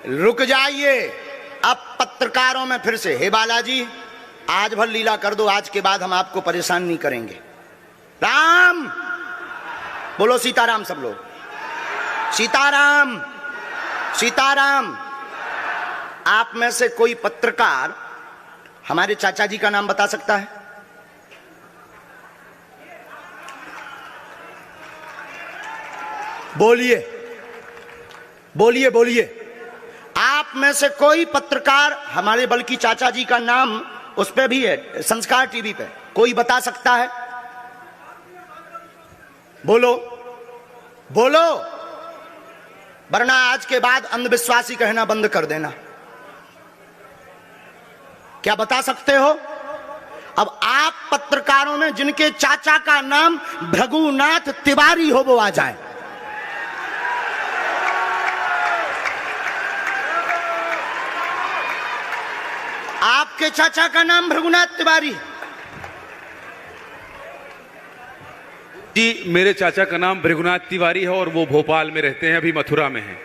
रुक जाइए। अब पत्रकारों में फिर से, हे बालाजी आज भर लीला कर दो, आज के बाद हम आपको परेशान नहीं करेंगे। राम बोलो, सीताराम सब लोग, सीताराम सीताराम। आप में से कोई पत्रकार हमारे चाचा जी का नाम बता सकता है? बोलिए बोलिए बोलिए। आप में से कोई पत्रकार हमारे बल्कि चाचा जी का नाम उस पे भी है, संस्कार टीवी पे, कोई बता सकता है? बोलो बोलो, वरना आज के बाद अंधविश्वासी कहना बंद कर देना। क्या बता सकते हो? अब आप पत्रकारों में जिनके चाचा का नाम भृगुनाथ तिवारी हो वो आ जाए। आपके चाचा का नाम भृगुनाथ तिवारी? जी, मेरे चाचा का नाम भृगुनाथ तिवारी है और वो भोपाल में रहते हैं, अभी मथुरा में हैं।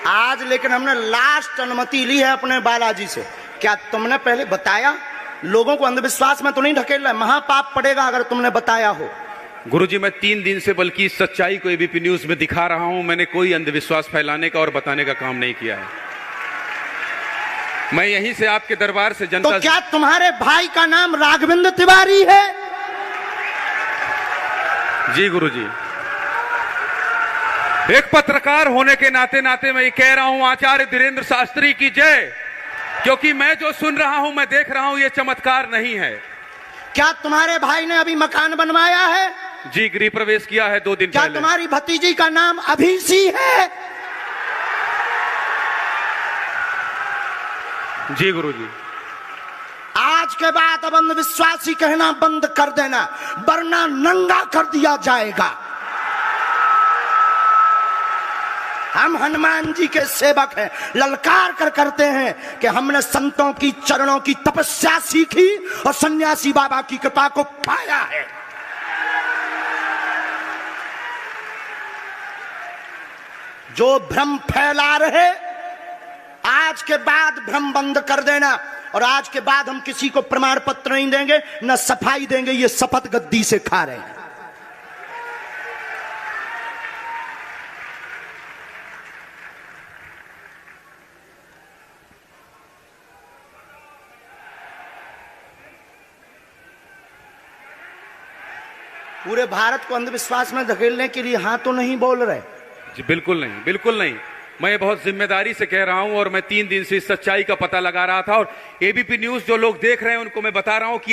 आज लेकिन हमने लास्ट अनुमति ली है अपने बालाजी से। क्या तुमने पहले बताया? लोगों को अंधविश्वास में तो नहीं ढकेल रहा, महापाप पड़ेगा अगर तुमने बताया हो। गुरुजी, मैं 3 दिन से बल्कि सच्चाई को एबीपी न्यूज में दिखा रहा हूं। मैंने कोई अंधविश्वास फैलाने का और बताने का काम नहीं किया है। मैं यहीं से आपके दरबार से जनता। तो क्या तुम्हारे भाई का नाम राघवेंद्र तिवारी है? जी गुरुजी, एक पत्रकार होने के नाते नाते मैं ये कह रहा हूं, आचार्य धीरेन्द्र शास्त्री की जय। क्योंकि मैं जो सुन रहा हूं, मैं देख रहा हूं, ये चमत्कार नहीं है। क्या तुम्हारे भाई ने अभी मकान बनवाया है? जी, गृह प्रवेश किया है 2 दिन क्या पहले। तुम्हारी भतीजी का नाम अभिषी है? जी गुरुजी। आज के बाद अब अंधविश्वासी कहना बंद कर देना, वरना नंगा कर दिया जाएगा। हम हनुमान जी के सेवक हैं, ललकार कर करते हैं कि हमने संतों की चरणों की तपस्या सीखी और सन्यासी बाबा की कृपा को पाया है। जो भ्रम फैला रहे, आज के बाद भ्रम बंद कर देना। और आज के बाद हम किसी को प्रमाण पत्र नहीं देंगे, न सफाई देंगे, ये शपथ गद्दी से खा रहे हैं। पूरे भारत को अंधविश्वास में धकेलने के लिए हाँ तो नहीं बोल रहे? जी बिल्कुल नहीं, बिल्कुल नहीं। मैं बहुत जिम्मेदारी से कह रहा हूं और मैं 3 दिन से इस सच्चाई का पता लगा रहा था। और एबीपी न्यूज जो लोग देख रहे हैं उनको मैं बता रहा हूं कि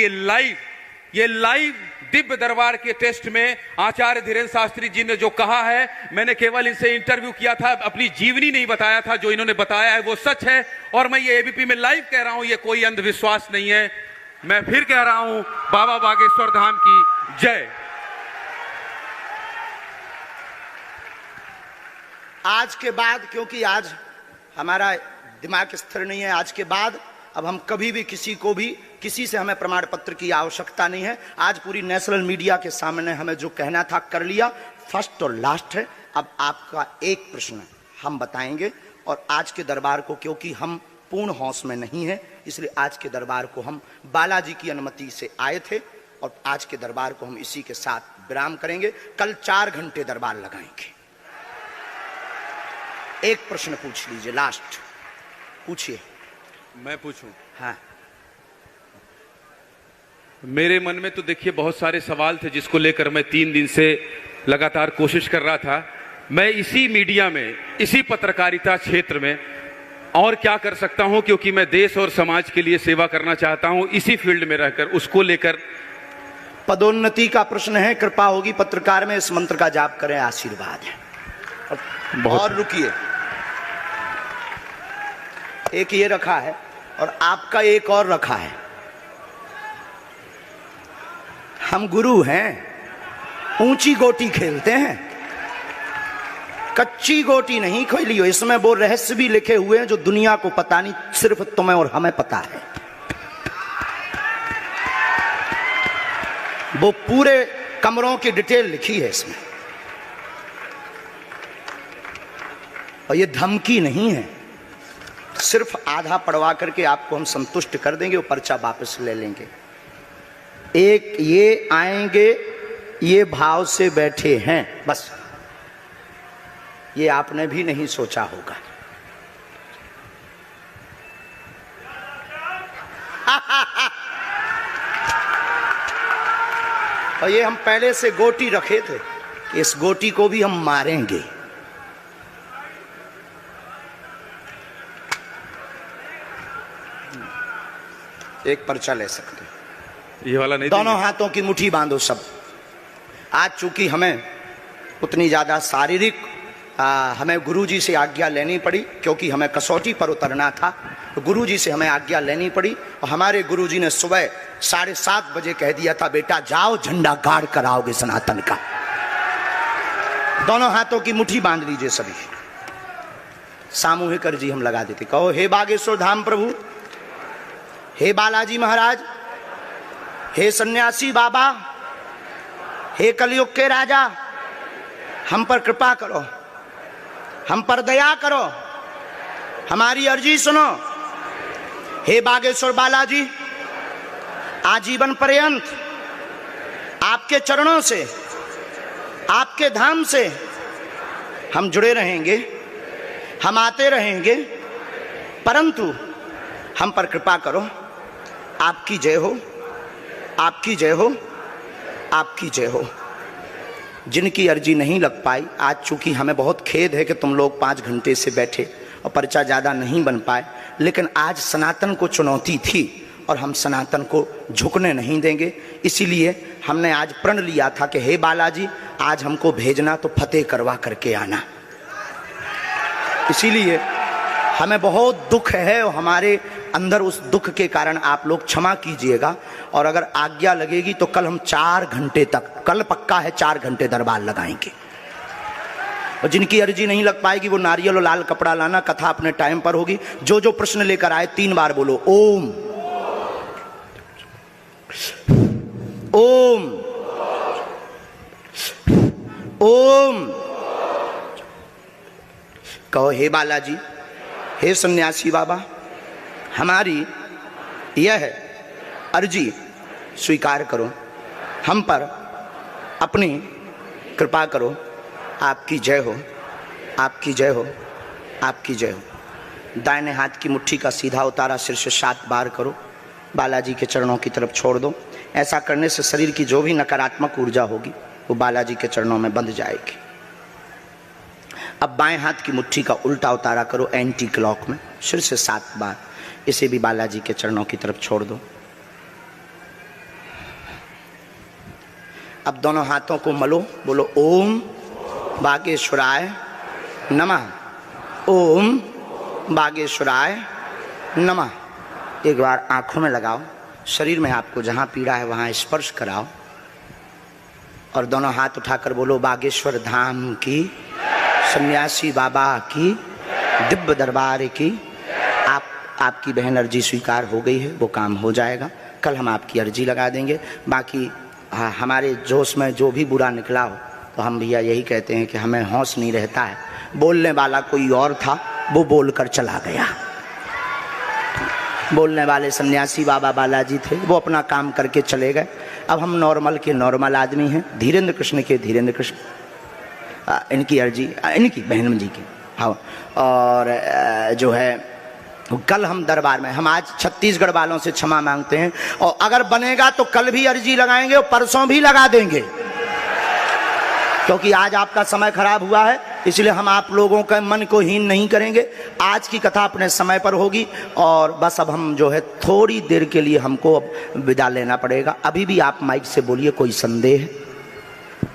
ये लाइव दिव्य दरबार के टेस्ट में आचार्य धीरेन्द्र शास्त्री जी ने जो कहा है, मैंने केवल इनसे इंटरव्यू किया था, अपनी जीवनी नहीं बताया था। जो इन्होंने बताया है वो सच है और मैं ये एबीपी में लाइव कह रहा हूं, ये कोई अंधविश्वास नहीं है। मैं फिर कह रहा हूं, बाबा बागेश्वर धाम की जय। आज के बाद, क्योंकि आज हमारा दिमाग स्थिर नहीं है, आज के बाद अब हम कभी भी किसी से हमें प्रमाण पत्र की आवश्यकता नहीं है। आज पूरी नेशनल मीडिया के सामने हमें जो कहना था कर लिया, फर्स्ट और लास्ट है। अब आपका एक प्रश्न हम बताएंगे और आज के दरबार को, क्योंकि हम पूर्ण होश में नहीं है, इसलिए आज के दरबार को हम बालाजी की अनुमति से आए थे और आज के दरबार को हम इसी के साथ विराम करेंगे। कल 4 घंटे दरबार लगाएंगे। एक प्रश्न पूछ लीजिए, लास्ट पूछिए। मैं पूछूं? हाँ। मेरे मन में तो देखिए बहुत सारे सवाल थे जिसको लेकर मैं 3 दिन से लगातार कोशिश कर रहा था। मैं इसी मीडिया में, इसी पत्रकारिता क्षेत्र में और क्या कर सकता हूं, क्योंकि मैं देश और समाज के लिए सेवा करना चाहता हूं, इसी फील्ड में रहकर उसको लेकर। पदोन्नति का प्रश्न है, कृपा होगी पत्रकार में, इस मंत्र का जाप करें, आशीर्वाद है। और रुकिए, एक ये रखा है और आपका एक और रखा है। हम गुरु हैं, ऊंची गोटी खेलते हैं, कच्ची गोटी नहीं खेलियो। इसमें वो रहस्य भी लिखे हुए हैं जो दुनिया को पता नहीं, सिर्फ तुम्हें और हमें पता है। वो पूरे कमरों की डिटेल लिखी है इसमें। और ये धमकी नहीं है, सिर्फ आधा पढ़वा करके आपको हम संतुष्ट कर देंगे, वो पर्चा वापस ले लेंगे। एक ये आएंगे, ये भाव से बैठे हैं, बस ये आपने भी नहीं सोचा होगा। और ये हम पहले से गोटी रखे थे, इस गोटी को भी हम मारेंगे। एक पर्चा ले सकते हैं, ये वाला नहीं, दोनों हाथों की मुट्ठी बांधो सब। आज चूंकि हमें उतनी ज्यादा शारीरिक हमें गुरुजी से आज्ञा लेनी पड़ी, क्योंकि हमें कसौटी पर उतरना था, तो गुरुजी से हमें आज्ञा लेनी पड़ी। और हमारे गुरुजी ने सुबह 7:30 बजे कह दिया था, बेटा जाओ झंडा गाड़ कर आओगे सनातन का। दोनों हाथों की मुट्ठी बांध लीजिए सभी। सामूहिक अर्जी हम लगा देते, कहो हे बागेश्वर धाम प्रभु, हे बालाजी महाराज, हे सन्यासी बाबा, हे कलयुग के राजा, हम पर कृपा करो, हम पर दया करो, हमारी अर्जी सुनो। हे बागेश्वर बालाजी, आजीवन पर्यंत आपके चरणों से, आपके धाम से हम जुड़े रहेंगे, हम आते रहेंगे, परंतु हम पर कृपा करो। आपकी जय हो, आपकी जय हो, आपकी जय हो। जिनकी अर्जी नहीं लग पाई, आज चूंकि हमें बहुत खेद है कि तुम लोग 5 घंटे से बैठे और पर्चा ज़्यादा नहीं बन पाए, लेकिन आज सनातन को चुनौती थी और हम सनातन को झुकने नहीं देंगे। इसीलिए हमने आज प्रण लिया था कि हे बालाजी, आज हमको भेजना तो फतेह करवा करके आना। इसीलिए हमें बहुत दुख है और हमारे अंदर उस दुख के कारण आप लोग क्षमा कीजिएगा। और अगर आज्ञा लगेगी तो कल हम 4 घंटे तक, कल पक्का है 4 घंटे दरबार लगाएंगे। और जिनकी अर्जी नहीं लग पाएगी वो नारियल और लाल कपड़ा लाना, कथा अपने टाइम पर होगी। जो जो प्रश्न लेकर आए 3 बार बोलो ओम ओम ओम। कहो हे बालाजी, हे सन्यासी बाबा, हमारी यह अर्जी स्वीकार करो, हम पर अपनी कृपा करो। आपकी जय हो, आपकी जय हो, आपकी जय हो। दाहिने हाथ की मुट्ठी का सीधा उतारा सिर से 7 बार करो, बालाजी के चरणों की तरफ छोड़ दो। ऐसा करने से शरीर की जो भी नकारात्मक ऊर्जा होगी वो बालाजी के चरणों में बंध जाएगी। अब बाएं हाथ की मुट्ठी का उल्टा उतारा करो एंटी क्लॉक में, सिर से 7 बार, इसे भी बालाजी के चरणों की तरफ छोड़ दो। अब दोनों हाथों को मलो, बोलो ओम बागेश्वराय नमः, ओम बागेश्वराय नमः। एक बार आंखों में लगाओ, शरीर में आपको जहां पीड़ा है वहां स्पर्श कराओ और दोनों हाथ उठाकर बोलो बागेश्वर धाम की, सन्यासी बाबा की, दिव्य दरबार की। आपकी बहन अर्जी स्वीकार हो गई है, वो काम हो जाएगा। कल हम आपकी अर्जी लगा देंगे। बाकी हमारे जोश में जो भी बुरा निकला हो तो हम भैया यही कहते हैं कि हमें होश नहीं रहता है। बोलने वाला कोई और था, वो बोलकर चला गया। बोलने वाले सन्यासी बाबा बालाजी थे, वो अपना काम करके चले गए। अब हम नॉर्मल के नॉर्मल आदमी हैं, धीरेन्द्र कृष्ण के धीरेन्द्र कृष्ण। इनकी अर्जी, इनकी बहन जी की, हाँ। और जो है कल हम दरबार में, हम आज छत्तीसगढ़ वालों से क्षमा मांगते हैं और अगर बनेगा तो कल भी अर्जी लगाएंगे और परसों भी लगा देंगे, क्योंकि आज आपका समय खराब हुआ है। इसलिए हम आप लोगों के मन को हीन नहीं करेंगे। आज की कथा अपने समय पर होगी और बस अब हम जो है थोड़ी देर के लिए हमको अब विदा लेना पड़ेगा। अभी भी आप माइक से बोलिए, कोई संदेह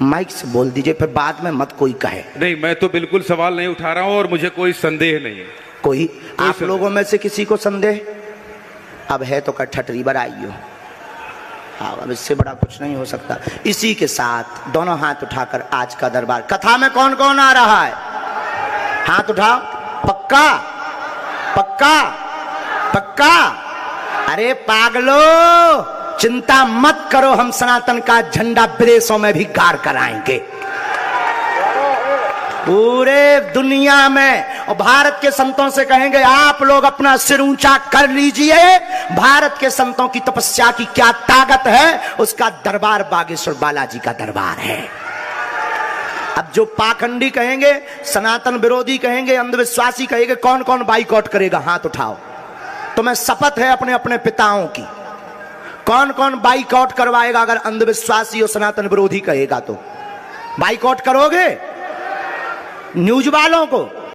माइक से बोल दीजिए, फिर बाद में मत कोई कहे। नहीं, मैं तो बिल्कुल सवाल नहीं उठा रहा हूं और मुझे कोई संदेह नहीं है। कोई आप लोगों में से किसी को संदेह? अब है तो कठठरी बराइयो। हाँ, अब इससे बड़ा कुछ नहीं हो सकता। इसी के साथ दोनों हाथ उठाकर आज का दरबार, कथा में कौन कौन आ रहा है? हाथ उठाओ। पक्का पक्का पक्का? अरे पागलो, चिंता मत करो, हम सनातन का झंडा विदेशों में भी गाड़ कराएंगे, पूरे दुनिया में। और भारत के संतों से कहेंगे आप लोग अपना सिर ऊंचा कर लीजिए, भारत के संतों की तपस्या की क्या ताकत है, उसका दरबार बागेश्वर बालाजी का दरबार है। अब जो पाखंडी कहेंगे, सनातन विरोधी कहेंगे, अंधविश्वासी कहेंगे, कौन कौन बाइकआउट करेगा, हाथ उठाओ। तुम्हें शपथ है अपने अपने पिताओं की, कौन कौन बाइकआउट करवाएगा? अगर अंधविश्वासी और सनातन विरोधी कहेगा तो बाइकआउट करोगे? न्यूज वालों को